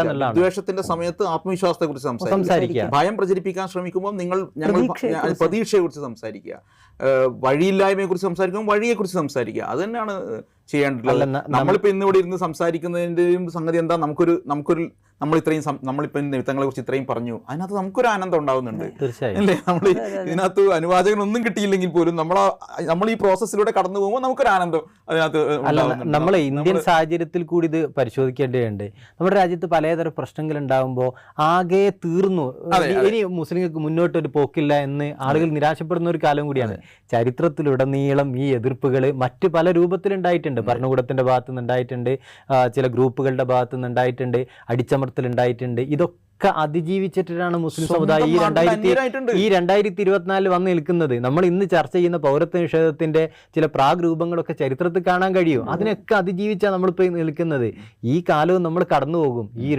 വിദ്വേഷത്തിന്റെ സമയത്ത് ആത്മവിശ്വാസത്തെ കുറിച്ച് സംസാരിക്കുക, ഭയം പ്രചരിപ്പിക്കാൻ ശ്രമിക്കുമ്പോൾ ഞങ്ങൾ പ്രതീക്ഷയെ കുറിച്ച് സംസാരിക്കുക, വഴിയില്ലായ്മയെ കുറിച്ച് സംസാരിക്കുമ്പോൾ വഴിയെക്കുറിച്ച് സംസാരിക്കുക. അത് തന്നെയാണ് ചെയ്യേണ്ടത്. നമ്മളിപ്പോൾ ഇന്നിവിടെ ഇരുന്ന് സംസാരിക്കുന്നതിൻ്റെയും സംഗതി എന്താ, നമ്മളിപ്പോൾ നിമിത്തങ്ങളെ കുറിച്ച് ഇത്രയും പറഞ്ഞു, അതിനകത്ത് നമുക്കൊരു ആനന്ദം ഉണ്ടാവുന്നുണ്ട് അല്ലേ? നമ്മൾ ഇതിനകത്ത് അനുവാചകനൊന്നും കിട്ടിയില്ലെങ്കിൽ പോലും നമ്മൾ ഈ പ്രോസസ്സിലൂടെ കടന്നു പോകുമ്പോൾ നമുക്കൊരു ആനന്ദം അതിനകത്ത്. നമ്മൾ ഇന്ത്യൻ സാഹചര്യത്തിൽ കൂടി ഇത് പരിശോധിക്കേണ്ടതുണ്ട്. നമ്മുടെ രാജ്യത്ത് പലതരം പ്രശ്നങ്ങൾ ഉണ്ടാകുമ്പോൾ ആകെ തീർന്നു, ഇനി മുസ്ലിങ്ങൾക്ക് മുന്നോട്ടൊരു പോക്കില്ല എന്ന് ആളുകൾ നിരാശപ്പെടുന്ന ഒരു കാലം കൂടിയാണ്. ചരിത്രത്തിലുടനീളം ഈ എതിർപ്പുകൾ മറ്റ് പല രൂപത്തിലുണ്ടായിട്ടുണ്ട്. ഭരണകൂടത്തിന്റെ ഭാഗത്തു നിന്നുണ്ടായിട്ടുണ്ട്, ചില ഗ്രൂപ്പുകളുടെ ഭാഗത്തു നിന്നുണ്ടായിട്ടുണ്ട്, അടിച്ചമർത്തൽ ഉണ്ടായിട്ടുണ്ട്. ഇതൊക്കെ അതിജീവിച്ചിട്ടാണ് മുസ്ലിം സമുദായം ഈ 2024 വന്ന് നിൽക്കുന്നത്. നമ്മൾ ഇന്ന് ചർച്ച ചെയ്യുന്ന പൗരത്വ നിഷേധത്തിന്റെ ചില പ്രാഗ് രൂപങ്ങളൊക്കെ ചരിത്രത്തിൽ കാണാൻ കഴിയും. അതിനൊക്കെ അതിജീവിച്ചാണ് നമ്മളിപ്പോൾ നിൽക്കുന്നത്. ഈ കാലവും നമ്മൾ കടന്നു പോകും. ഈ